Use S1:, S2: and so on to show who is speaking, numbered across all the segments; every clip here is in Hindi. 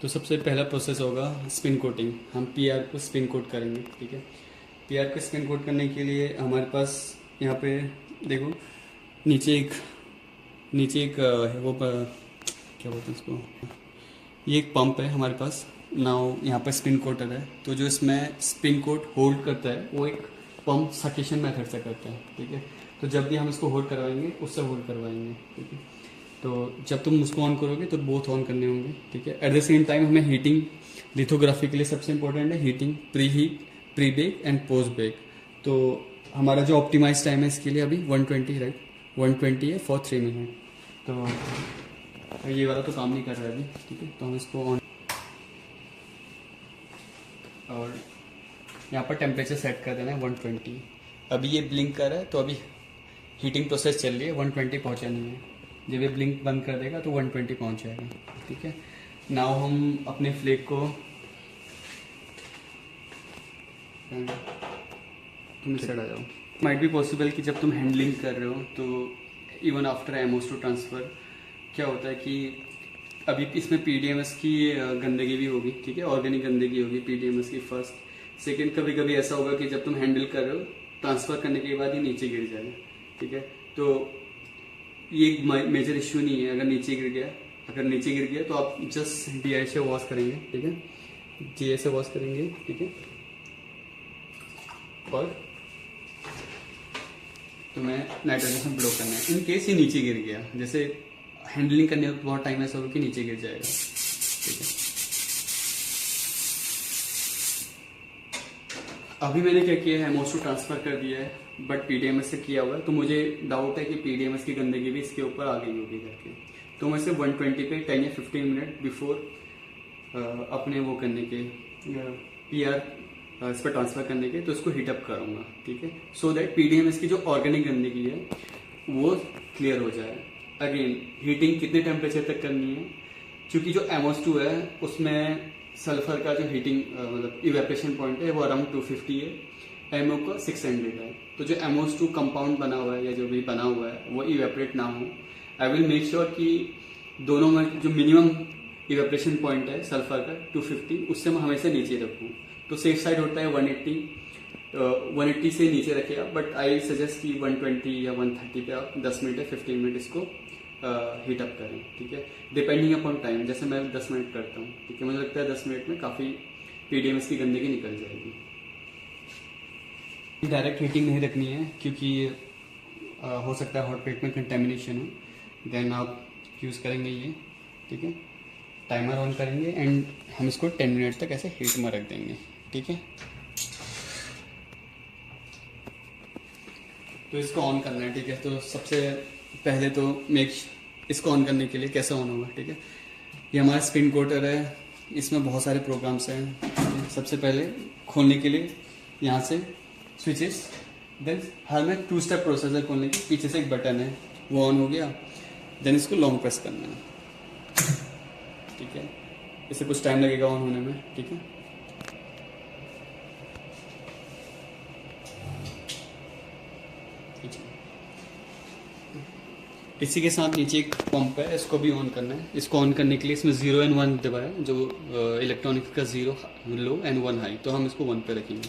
S1: तो सबसे पहला प्रोसेस होगा स्पिन कोटिंग। हम पीआर को स्पिन कोट करेंगे, ठीक है। पीआर को स्पिन कोट करने के लिए हमारे पास यहाँ पे देखो नीचे एक क्या बोलते हैं उसको, ये एक पंप है हमारे पास। नाउ यहाँ पर स्पिन कोटर है, तो जो इसमें स्पिन कोट होल्ड करता है वो एक पंप सकेशन मेथड से करता है, ठीक है। तो जब भी हम इसको होल्ड करवाएंगे उससे होल्ड करवाएंगे, ठीक है। तो जब तुम उसको ऑन करोगे तो बोथ ऑन करने होंगे, ठीक है। एट द सेम टाइम हमें हीटिंग, लिथोग्राफी के लिए सबसे इंपॉर्टेंट है heating, pre heat, pre bake and post bake. तो हमारा जो ऑप्टिमाइज टाइम है इसके लिए अभी 120, राइट, 120 है फॉर 3 मिनट। तो ये वाला तो काम नहीं कर रहा है अभी, ठीक है। तो हम इसको ऑन, और यहाँ पर टेम्परेचर सेट कर देना है 120। अभी ये ब्लिंक कर रहा है तो अभी हीटिंग प्रोसेस चल रही है, 120 पहुँचा नहीं है। जब ये ब्लिंक बंद कर देगा तो 120 पहुँच जाएगा, ठीक है। नाउ हम अपने फ्लेक को, तुम इस साइड आ जाओ। माइट बी पॉसिबल कि जब तुम हैंडलिंग कर रहे हो तो इवन आफ्टर एमओस टू ट्रांसफ़र क्या होता है कि अभी इसमें पीडीएमएस की गंदगी भी होगी, ठीक है, ऑर्गेनिक गंदगी होगी पीडीएमएस की फर्स्ट। सेकंड, कभी कभी ऐसा होगा कि जब तुम हैंडल कर रहे हो ट्रांसफ़र करने के बाद ही नीचे गिर जाएगा, ठीक है। तो ये एक मेजर इश्यू नहीं है अगर नीचे गिर गया। अगर नीचे गिर गया तो आप जस्ट डीआई से वॉश करेंगे, ठीक है, डीआई से वॉश करेंगे, ठीक है। और तुम्हें नाइट्रोजन ब्लो करना है। इन केस ये नीचे गिर गया, जैसे हैंडलिंग करने में बहुत टाइम ऐसा होगा कि नीचे गिर जाएगा, ठीक है। अभी मैंने क्या किया है, एमओस ट्रांसफर कर दिया है, बट पीडीएमएस से किया हुआ है, तो मुझे डाउट है कि पीडीएमएस की गंदगी भी इसके ऊपर आ गई होगी करके। तो मैं इसे 120 पे 10 या 15 मिनट बिफोर अपने वो करने के पीआर इस पर ट्रांसफर करने के, तो इसको हीटअप करूँगा, ठीक है, सो दैट पीडीएमएस की जो ऑर्गेनिक गंदगी है वो क्लियर हो जाए। अगेन हीटिंग कितने टेम्परेचर तक करनी है, क्योंकि जो एमओस 2 है उसमें सल्फर का जो हीटिंग मतलब इवेपोरेशन पॉइंट है वो अराउंड 250 है, एमओ का 600 है। तो जो एमओस 2 कंपाउंड बना हुआ है या जो भी बना हुआ है वो इवेपोरेट ना हो। आई विल मेक श्योर कि दोनों में जो मिनिमम इवेपोरेशन पॉइंट है सल्फर का 250, उससे मैं हमेशा नीचे रखूँ। तो सेफ साइड होता है 180 से नीचे रखे आप, बट आई सजेस्ट कि 120 या 130 पे आप 10 मिनट या 15 मिनट इसको हीटअप करें, ठीक है, डिपेंडिंग अपॉन टाइम। जैसे मैं 10 मिनट करता हूँ, ठीक है, मुझे लगता है 10 मिनट में काफ़ी पीडीएमएस की गंदगी निकल जाएगी। डायरेक्ट हीटिंग नहीं रखनी है क्योंकि हो सकता है हॉट प्लेट में कंटेमिनेशन हो। देन आप यूज़ करेंगे ये, ठीक है, टाइमर ऑन करेंगे एंड हम इसको 10 मिनट तक ऐसे हीट में रख देंगे, ठीक है। तो इसको ऑन करना है, ठीक है। तो सबसे पहले तो इसको ऑन करने के लिए कैसे ऑन होगा, ठीक है। ये हमारा स्पिन कोटर है, इसमें बहुत सारे प्रोग्राम्स हैं। सबसे पहले खोलने के लिए यहाँ से स्विचेस, देन हर में 2 स्टेप प्रोसेस है खोलने की। पीछे से एक बटन है, वो ऑन हो गया, देन इसको लॉन्ग प्रेस करना है, ठीक है। इसे कुछ टाइम लगेगा ऑन होने में, ठीक है। इसी के साथ नीचे एक पंप है, इसको भी ऑन करना है। इसको ऑन करने के लिए इसमें 0 and 1 दबाया है, जो इलेक्ट्रॉनिक्स का 0 लो एंड 1 हाई, तो हम इसको 1 पे रखेंगे।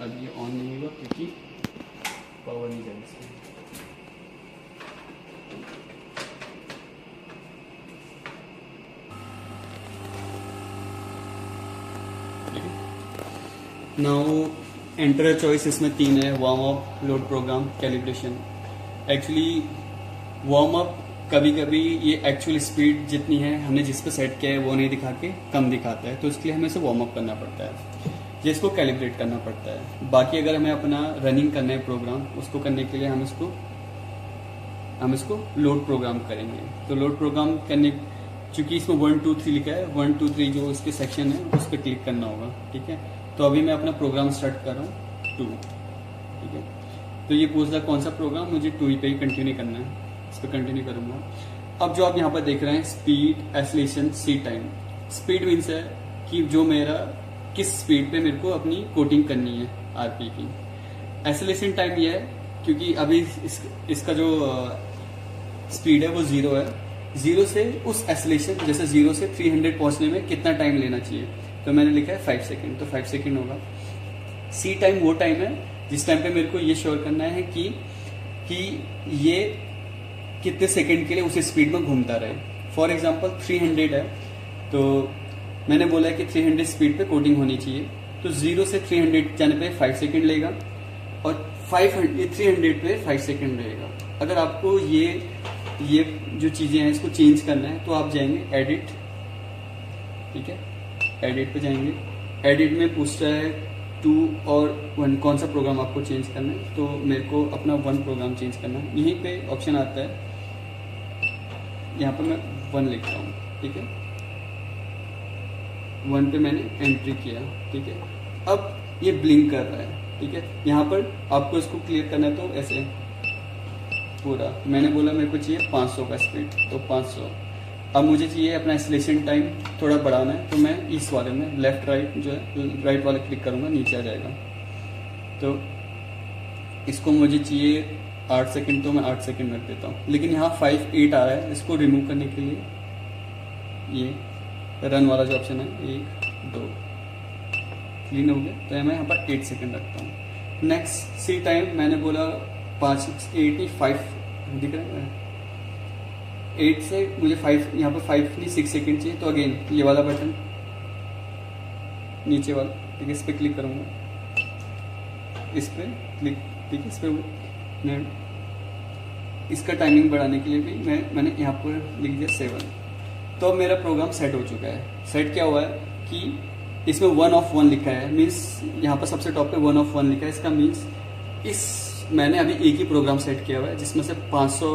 S1: अब ये ऑन नहीं होगा क्योंकि पावर नहीं जाएगी इसमें। नाउ एंटर चॉइस इसमें 3 है, warm up, load program, calibration. Actually warm up कभी कभी ये एक्चुअल स्पीड जितनी है हमने जिस पे सेट किया है वो नहीं दिखा के कम दिखाता है, तो इसके लिए हमें इसे वार्म अप करना पड़ता है, जिसको कैलिब्रेट करना पड़ता है। बाकी अगर हमें अपना रनिंग करना है प्रोग्राम, उसको करने के लिए हम इसको लोड प्रोग्राम करेंगे। तो लोड प्रोग्राम करने, चूंकि इसमें 1 2 3 लिखा है, 1 2 3 जो इसके सेक्शन है उस पर क्लिक करना होगा, ठीक है। तो अभी मैं अपना प्रोग्राम स्टार्ट कर रहा हूँ 2, ठीक है। तो ये पूछ रहा कौन सा प्रोग्राम, मुझे 2 पे ही कंटिन्यू करना है, इस पर कंटिन्यू करूँगा। अब जो आप यहाँ पर देख रहे हैं speed, acceleration, seat time. Speed means है कि जो मेरा किस स्पीड पे मेरे को अपनी कोटिंग करनी है आरपी की। एक्सेलरेशन टाइम ये है क्योंकि अभी इसका जो स्पीड है वो 0 है, जीरो से उस एसलेशन, जैसे 0 से 300 पहुंचने में कितना टाइम लेना चाहिए, तो मैंने लिखा है 5 सेकेंड, तो 5 सेकेंड होगा। सी टाइम वो टाइम है जिस टाइम पे मेरे को ये श्योर करना है कि ये कितने सेकेंड के लिए उस स्पीड में घूमता रहे। फॉर एग्जाम्पल 300 है, तो मैंने बोला है कि 300 स्पीड पे कोडिंग होनी चाहिए, तो 0 से 300 जाने पे 5 सेकेंड लेगा और 300 पे 5 सेकेंड रहेगा। अगर आपको ये जो चीज़ें हैं इसको चेंज करना है तो आप जाएंगे एडिट, ठीक है, एडिट पे जाएंगे। एडिट में पूछता है 2 और 1 कौन सा प्रोग्राम आपको चेंज करना है, तो मेरे को अपना 1 प्रोग्राम चेंज करना है। यहीं पे ऑप्शन आता है, यहाँ पर मैं 1 लिखता हूँ, ठीक है, 1 पे मैंने एंट्री किया, ठीक है। अब ये ब्लिंक कर रहा है, ठीक है। यहाँ पर आपको इसको क्लियर करना है, तो ऐसे पूरा मैंने बोला मेरे को चाहिए 500 का स्पीड, तो 500। अब मुझे चाहिए अपना एक्सेलेरेशन टाइम थोड़ा बढ़ाना है, तो मैं इस वाले में लेफ्ट राइट जो है राइट वाले क्लिक करूँगा, नीचे आ जाएगा। तो इसको मुझे चाहिए 8 सेकंड, तो मैं 8 सेकंड रख देता हूँ। लेकिन यहाँ 5, 8 आ रहा है, इसको रिमूव करने के लिए ये रन वाला जो ऑप्शन है 1, 2 क्लीन हो गया, तो मैं यहाँ पर 8 सेकंड रखता हूँ। नेक्स्ट सी टाइम मैंने बोला 5, 8 नहीं 5 दिख रहा है, 8 से मुझे 5 यहाँ पर 5 नहीं 6 सेकंड चाहिए, तो अगेन ये वाला बटन नीचे वाला, ठीक है, इस पर क्लिक करूँगा, इस पर क्लिक, ठीक है, इस पर मैं इसका टाइमिंग बढ़ाने के लिए भी मैंने यहाँ पर लिख दिया 7। तो मेरा प्रोग्राम सेट हो चुका है। सेट क्या हुआ है कि इसमें 1 ऑफ 1 लिखा है, मीन्स यहाँ पर सबसे टॉप पे 1 ऑफ 1 लिखा है। इसका मीन्स मैंने अभी एक ही प्रोग्राम सेट किया हुआ है जिसमें से 500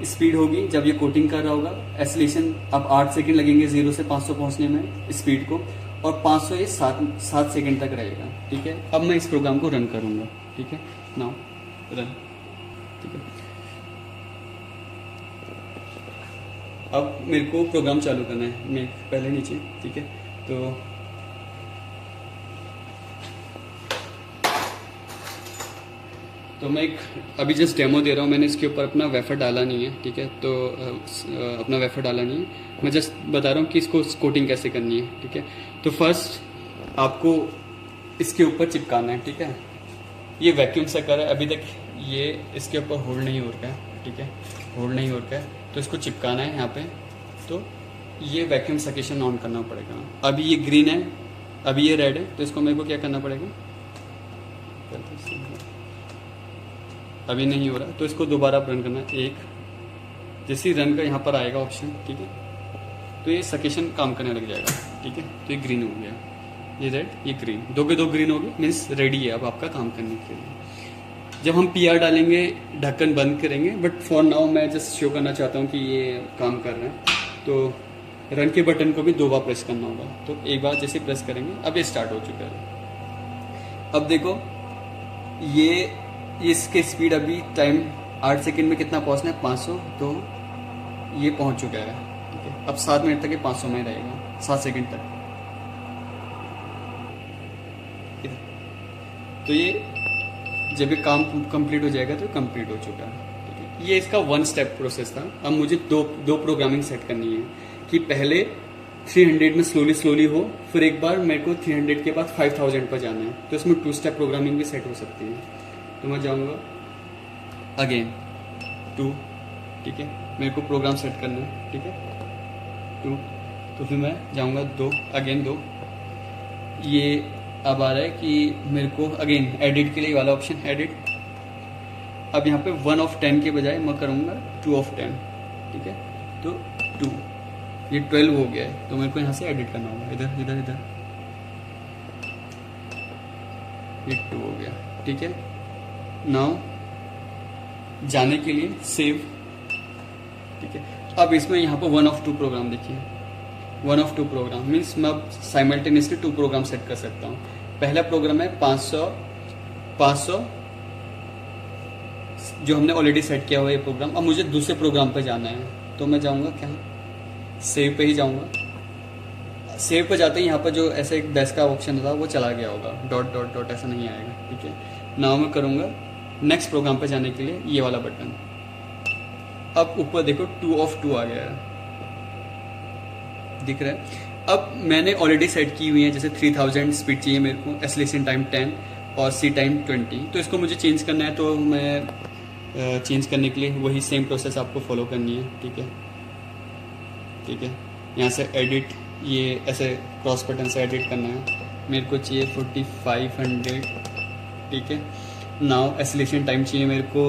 S1: स्पीड होगी जब ये कोटिंग कर रहा होगा। एसलेशन अब 8 सेकंड लगेंगे 0 से 500 पहुंचने में स्पीड को, और 500 ये 7 सेकंड तक रहेगा, ठीक है। अब मैं इस प्रोग्राम को रन करूंगा, ठीक है, नाउ रन, ठीक है। अब मेरे को प्रोग्राम चालू करना है, मैं पहले नीचे, ठीक है, तो मैं एक अभी जस्ट डेमो दे रहा हूँ। मैंने इसके ऊपर अपना वेफर डाला नहीं है, ठीक है, तो अपना वेफर डाला नहीं है, मैं जस्ट बता रहा हूँ कि इसको कोटिंग कैसे करनी है, ठीक है। तो फर्स्ट आपको इसके ऊपर चिपकाना है, ठीक है। ये वैक्यूम सकर है, अभी तक ये इसके ऊपर होल्ड नहीं हो रखा है, ठीक है, होल्ड नहीं हो रखा है, तो इसको चिपकाना है यहाँ पे। तो ये वैक्यूम सकेशन ऑन करना पड़ेगा। अभी ये ग्रीन है, अभी ये रेड है, तो इसको मेरे को क्या करना पड़ेगा, अभी नहीं हो रहा, तो इसको दोबारा रन करना है। एक जैसे रन का यहाँ पर आएगा ऑप्शन, ठीक है, तो ये सकेशन काम करने लग जाएगा, ठीक है। तो ये ग्रीन हो गया, ये रेड, ये ग्रीन, 2 के 2 ग्रीन हो गए, मीन्स रेडी है अब आपका काम करने के लिए। जब हम PR डालेंगे ढक्कन बंद करेंगे, बट फॉर नाउ मैं जस्ट शो करना चाहता हूँ कि ये काम कर रहा है। तो रन के बटन को भी 2 बार प्रेस करना होगा, तो एक बार जैसे प्रेस करेंगे अब ये स्टार्ट हो चुका है। अब देखो ये इसके स्पीड अभी टाइम 8 सेकंड में कितना पहुंचना है, 500, तो ये पहुंच चुका है, ठीक है। अब 7 मिनट तक ये 500 में रहेगा, 7 सेकंड तक। तो ये जब ये काम कंप्लीट हो जाएगा तो कंप्लीट हो चुका है, ठीक है। ये इसका 1 स्टेप प्रोसेस था। अब मुझे दो प्रोग्रामिंग सेट करनी है कि पहले 300 में स्लोली हो, फिर एक बार मेरे को 300 के बाद 5000 पर जाना है, तो इसमें 2 स्टेप प्रोग्रामिंग भी सेट हो सकती है। तो मैं जाऊंगा अगेन 2, ठीक है, मेरे को प्रोग्राम सेट करना है, ठीक है, 2, तो फिर मैं जाऊंगा 2, अगेन 2। ये अब आ रहा है कि मेरे को अगेन एडिट के लिए वाला ऑप्शन एडिट। अब यहाँ पे 1 ऑफ 10 के बजाय मैं करूँगा 2 ऑफ 10, ठीक है, तो 2, ये 12 हो गया है, तो मेरे को यहाँ से एडिट करना होगा, इधर इधर इधर, ये 2 हो गया, ठीक है। नाउ जाने के लिए सेव, ठीक है। अब इसमें यहाँ पर 1 ऑफ 2 प्रोग्राम देखिए, 1 ऑफ 2 प्रोग्राम मीन्स मैं अब साइमल्टेनियसली 2 प्रोग्राम सेट कर सकता हूँ। पहला प्रोग्राम है 500 जो हमने ऑलरेडी सेट किया हुआ ये प्रोग्राम। अब मुझे दूसरे प्रोग्राम पे जाना है, तो मैं जाऊँगा क्या, सेव पे ही जाऊँगा। सेव पे जाते ही यहाँ पर जो ऐसे एक डैश का ऑप्शन था वो चला गया होगा, डॉट डॉट डॉट ऐसा नहीं आएगा, ठीक है। नाउ मैं करूँगा नेक्स्ट प्रोग्राम पे जाने के लिए ये वाला बटन, अब ऊपर देखो 2 of 2 आ गया है, दिख रहा है। अब मैंने ऑलरेडी सेट की हुई है, जैसे 3000 स्पीड चाहिए मेरे को, एसलेशन टाइम 10 और सी टाइम 20। तो इसको मुझे चेंज करना है, तो मैं चेंज करने के लिए वही सेम प्रोसेस आपको फॉलो करनी है। ठीक है, ठीक है। यहाँ से एडिट, ये ऐसे क्रॉस बटन से एडिट करना है। मेरे को चाहिए 4500। ठीक है। नाउ एसलेशन टाइम चाहिए मेरे को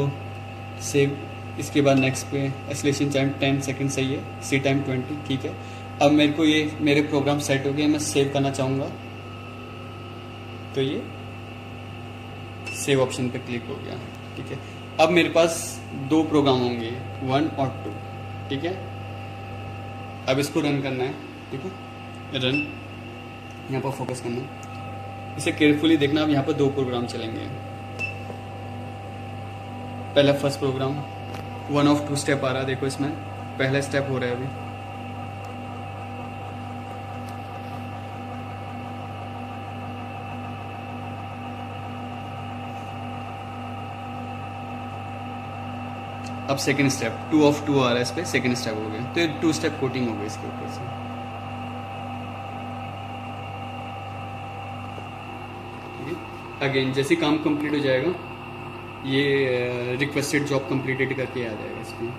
S1: सेव, इसके बाद नेक्स्ट पे एसलेशन टाइम 10 सेकंड सही है, सी टाइम 20। ठीक है। अब मेरे को ये मेरे प्रोग्राम सेट हो गए, मैं सेव करना चाहूँगा तो ये सेव ऑप्शन पे क्लिक हो गया। ठीक है। अब मेरे पास 2 प्रोग्राम होंगे, 1 और 2। ठीक है। अब इसको रन करना है। ठीक है, रन, यहाँ पर फोकस करना है, इसे केयरफुली देखना। अब यहाँ पर 2 प्रोग्राम चलेंगे। पहला फर्स्ट प्रोग्राम 1 of 2 स्टेप आ रहा है, देखो इसमें पहला स्टेप हो रहा है अभी। अब सेकंड स्टेप 2 of 2 आ रहा है, इस पर सेकंड स्टेप हो गया, तो 2 स्टेप कोटिंग हो गई इसके ऊपर से। अगेन जैसे काम कंप्लीट हो जाएगा, ये रिक्वेस्टेड जॉब कंप्लीटेड करके आ जाएगा इसमें।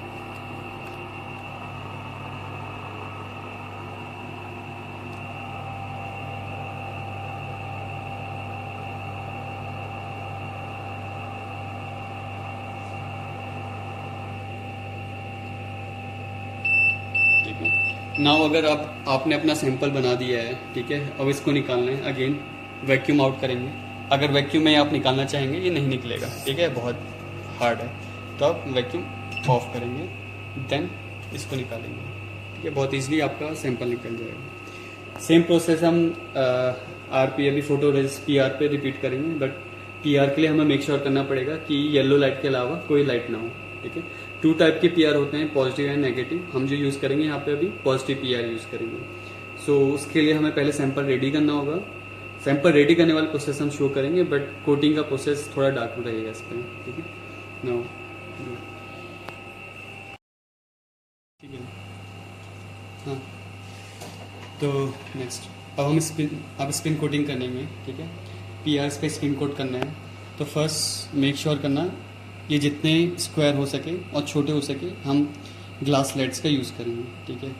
S1: नाउ अगर आपने अपना सैंपल बना दिया है, ठीक है, अब इसको निकालना है। अगेन वैक्यूम आउट करेंगे। अगर वैक्यूम में आप निकालना चाहेंगे, ये नहीं निकलेगा, ठीक है, बहुत हार्ड है, तो आप वैक्यूम ऑफ करेंगे, देन इसको निकालेंगे। ठीक है, बहुत ईजिली आपका सैंपल निकल जाएगा। सेम प्रोसेस हम RP अभी फोटो रेजिस्ट PR पे रिपीट करेंगे, बट PR के लिए हमें मेक श्योर करना पड़ेगा कि येलो लाइट के अलावा कोई लाइट ना हो। ठीक है, 2 टाइप के PR होते हैं, पॉजिटिव एंड नेगेटिव। हम जो यूज़ करेंगे यहाँ पे अभी पॉजिटिव PR यूज़ करेंगे। सो उसके लिए हमें पहले सैंपल रेडी करना होगा। सैंपल रेडी करने वाला प्रोसेस हम शो करेंगे, बट कोटिंग का प्रोसेस थोड़ा डार्क रहेगा इस पर। ठीक है, नाउ ठीक है, हाँ, तो नेक्स्ट अब स्पिन कोटिंग करेंगे। ठीक है, PRs पे स्पिन कोट करना है, तो फर्स्ट मेक श्योर करना ये जितने स्क्वायर हो सके और छोटे हो सके हम ग्लास स्लाइड्स का यूज़ करेंगे। ठीक है,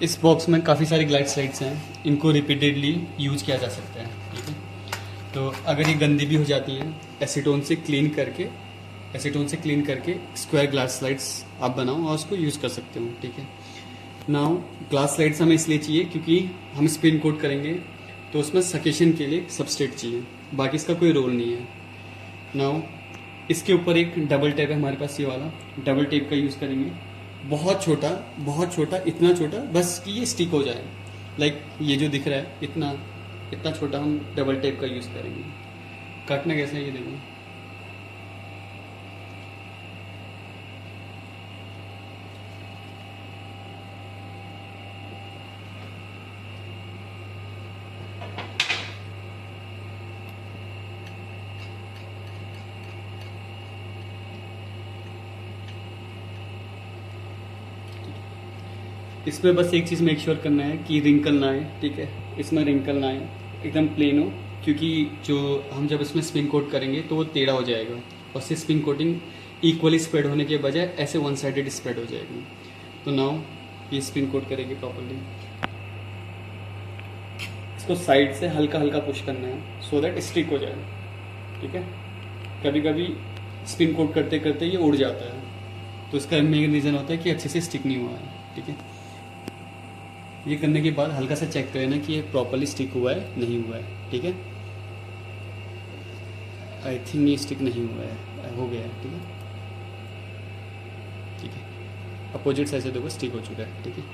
S1: इस बॉक्स में काफ़ी सारी ग्लास स्लाइड्स हैं, इनको रिपीटेडली यूज़ किया जा सकता है। ठीक है, तो अगर ये गंदी भी हो जाती है, एसीटोन से क्लीन करके स्क्वायर ग्लास स्लाइड्स आप बनाओ और उसको यूज़ कर सकते हो। ठीक है, नाउ ग्लास स्लाइड्स हमें इसलिए चाहिए क्योंकि हम स्पिन कोट करेंगे, तो उसमें सकेशन के लिए सबस्ट्रेट चाहिए, बाकी इसका कोई रोल नहीं है। नाउ इसके ऊपर एक डबल टेप है हमारे पास, ये वाला डबल टेप का यूज़ करेंगे। बहुत छोटा, इतना छोटा बस कि ये स्टिक हो जाए। लाइक ये जो दिख रहा है इतना छोटा हम डबल टेप का यूज़ करेंगे। काटना कैसे है ये देखो। इसमें बस एक चीज़ मेक श्योर करना है कि रिंकल ना आए। ठीक है, इसमें रिंकल ना आए, एकदम प्लेन हो, क्योंकि जो हम जब इसमें स्पिन कोट करेंगे तो वो टेढ़ा हो जाएगा, और से स्पिन कोटिंग इक्वली स्प्रेड होने के बजाय ऐसे वन साइडेड स्प्रेड हो जाएगी। तो नाउ ये स्पिन कोट करेंगे प्रॉपर्ली। इसको साइड से हल्का हल्का पुश करना है सो दैट स्टिक हो जाए। ठीक है, कभी कभी स्पिन कोट करते करते ये उड़ जाता है, तो इसका मेन रीज़न होता है कि अच्छे से स्टिक नहीं हुआ है। ठीक है, ये करने के बाद हल्का सा चेक कर लेना कि ये प्रॉपर्ली स्टिक हुआ है नहीं हुआ है। ठीक है, आई थिंक ये स्टिक नहीं हुआ है, हो गया है। ठीक है, ठीक है, अपोजिट साइड से देखो स्टिक हो चुका है। ठीक है,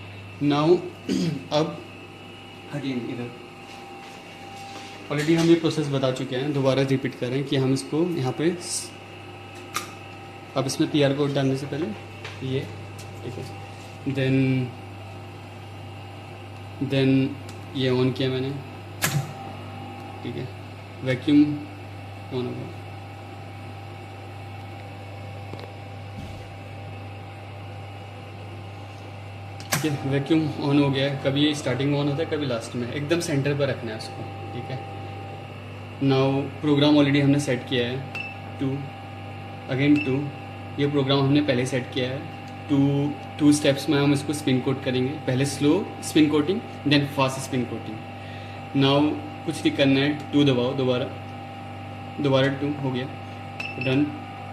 S1: नाउ अब अगेन इधर ऑलरेडी हम ये प्रोसेस बता चुके हैं, दोबारा रिपीट कर रहे हैं कि हम इसको यहाँ पे अब इसमें PR कोड डालने से पहले ये, ठीक है, देन ये ऑन किया मैंने। ठीक है, वैक्यूम ऑन होगा, ठीक है, वैक्यूम ऑन हो गया है। कभी स्टार्टिंग में ऑन होता है, कभी लास्ट में। एकदम सेंटर पर रखना है उसको, ठीक है। नाउ प्रोग्राम ऑलरेडी हमने सेट किया है 2, अगेन 2। ये प्रोग्राम हमने पहले सेट किया है। टू स्टेप्स में हम इसको स्पिन कोट करेंगे। पहले slow spin coating, then fast spin coating. Now कुछ नहीं करना है, 2 दबाओ, दोबारा 2 हो गया।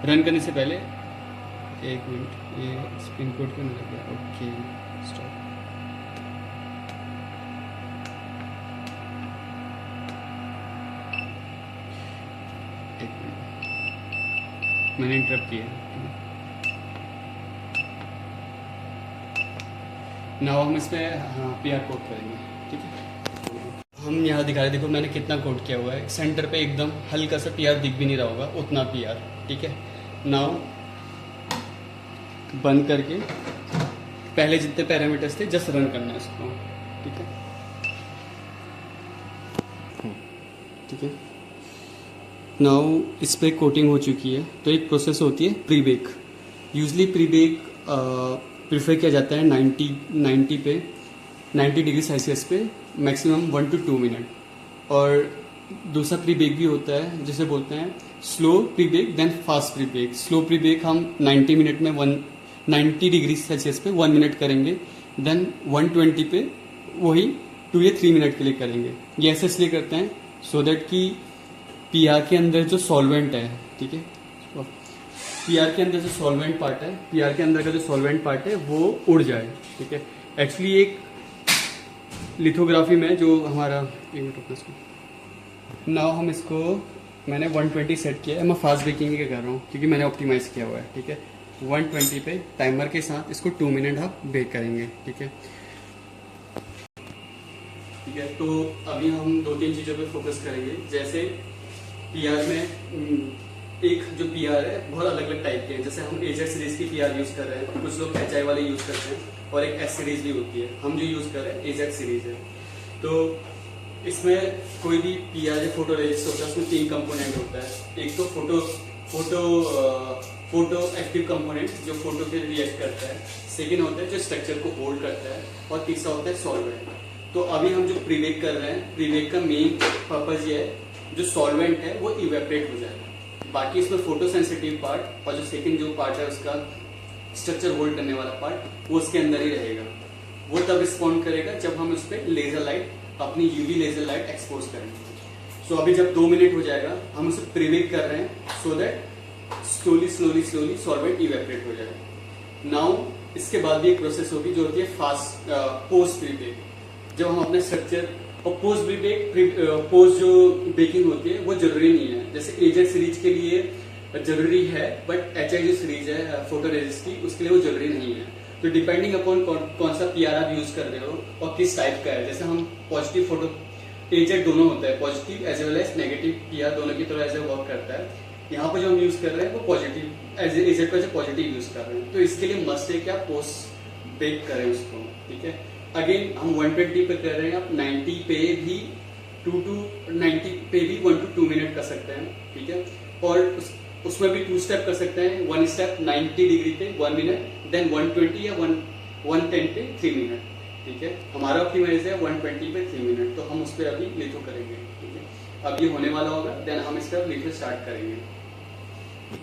S1: रन करने से पहले 1 मिनट, ये स्पिन कोट क्यों नहीं लग गया? Okay, stop. मैंने इंटरप्ट किया। नाउ हम इस पर PR कोड करेंगे, ठीक है। हम यहाँ दिखा रहे, देखो मैंने कितना कोड किया हुआ है। सेंटर पे एकदम हल्का सा PR दिख भी नहीं रहा होगा, उतना PR, ठीक है। नाउ बंद करके पहले जितने पैरामीटर्स थे जस्ट रन करना है इसको, ठीक है। ठीक है, नाउ इस पर कोटिंग हो चुकी है। तो एक प्रोसेस होती है pre bake. Usually pre bake prefer किया जाता है 90 डिग्री सेल्सियस पे, मैक्सिमम 1 to 2 मिनट। और दूसरा प्री बेक भी होता है जिसे बोलते हैं slow pre bake then fast pre bake. Slow pre bake हम 90 मिनट में 90 डिग्री सेल्सियस पे 1 मिनट करेंगे, देन 120 पे वही 2 या 3 मिनट के लिए करेंगे। ये ऐसे इसलिए करते हैं सो दैट कि PR के अंदर जो सॉल्वेंट है, ठीक है, PR के अंदर जो सॉल्वेंट पार्ट है, PR के अंदर का जो सॉल्वेंट पार्ट है वो उड़ जाए, ठीक है। एक्चुअली एक लिथोग्राफी में जो हमारा, एक मिनट रुकना इसको। नाउ हम इसको, मैंने 120 सेट किया है। मैं फास्ट बेकिंग ही कर रहा हूँ क्योंकि मैंने ऑप्टिमाइज किया हुआ है, ठीक है। 120 पे टाइमर के साथ इसको 2 मिनट आप बेक करेंगे, ठीक है। ठीक है, तो अभी हम 2-3 चीज़ों पे फोकस करेंगे। जैसे PR में एक जो PR है बहुत अलग अलग टाइप के हैं। जैसे हम AZ सीरीज की PR यूज़ कर रहे हैं, कुछ लोग HI वाले यूज़ करते हैं, और एक S सीरीज भी होती है। हम जो यूज़ कर रहे हैं AZ सीरीज है। तो इसमें कोई भी PR या फोटो रेजिस्ट होता है, उसमें 3 कंपोनेंट होता है। एक तो फोटो एक्टिव कंपोनेंट जो फोटो पे रिएक्ट करता है, सेकेंड होता है जो स्ट्रक्चर को होल्ड करता है, और तीसरा होता है सॉल्वेंट। तो अभी हम जो प्रीबेक कर रहे हैं, प्रीबेक का मेन पर्पज ये है जो सॉल्वेंट है वो इवेपरेट हो जाए। बाकी इसमें फोटो सेंसिटिव पार्ट और जो सेकंड जो पार्ट है उसका स्ट्रक्चर होल्ड करने वाला पार्ट वो उसके अंदर ही रहेगा। वो तब रिस्पॉन्ड करेगा जब हम उस पर लेजर लाइट, अपनी UV लेजर लाइट एक्सपोज करेंगे। सो अभी जब 2 मिनट हो जाएगा, हम उसे प्रीबेक कर रहे हैं so that slowly solvent evaporate हो जाए। नाउ इसके बाद भी एक प्रोसेस होगी जो होती है फास्ट पोस्ट प्रीबेक। जब हम अपने स्ट्रक्चर और पोस्ट जो बेकिंग होती है वो जरूरी नहीं है। जैसे AZ सीरीज के लिए जरूरी है, बट HI जो सीरीज है फोटो रेजिस्ट की, उसके लिए वो जरूरी नहीं है। तो डिपेंडिंग अपॉन कौन सा PR आप यूज कर रहे हो और किस टाइप का है। जैसे हम पॉजिटिव फोटो, AZ दोनों होता है, positive as well as negative PR दोनों की तरह ऐसे वर्क करता है। यहाँ पर जो हम यूज कर रहे हैं वो पॉजिटिव AZ का जो पॉजिटिव यूज कर रहे हैं। तो इसके लिए मस्ट है कि आप पोस्ट बेक करें उसको, ठीक है। अगेन हम 120 पे कर रहे हैं, आप 90 पे भी 1 to 2 मिनट कर सकते हैं, ठीक है। और उसमें भी 2 स्टेप कर सकते हैं। 1 स्टेप 90 डिग्री पे 1 मिनट, देन 120 या 110 पे 3 मिनट, ठीक है। हमारा ऑप्टिमाइज है 120 पे 3 मिनट, तो हम उस पर अभी लिथो करेंगे, ठीक है। अब ये होने वाला होगा, देन हम इस पर लिथो स्टार्ट करेंगे।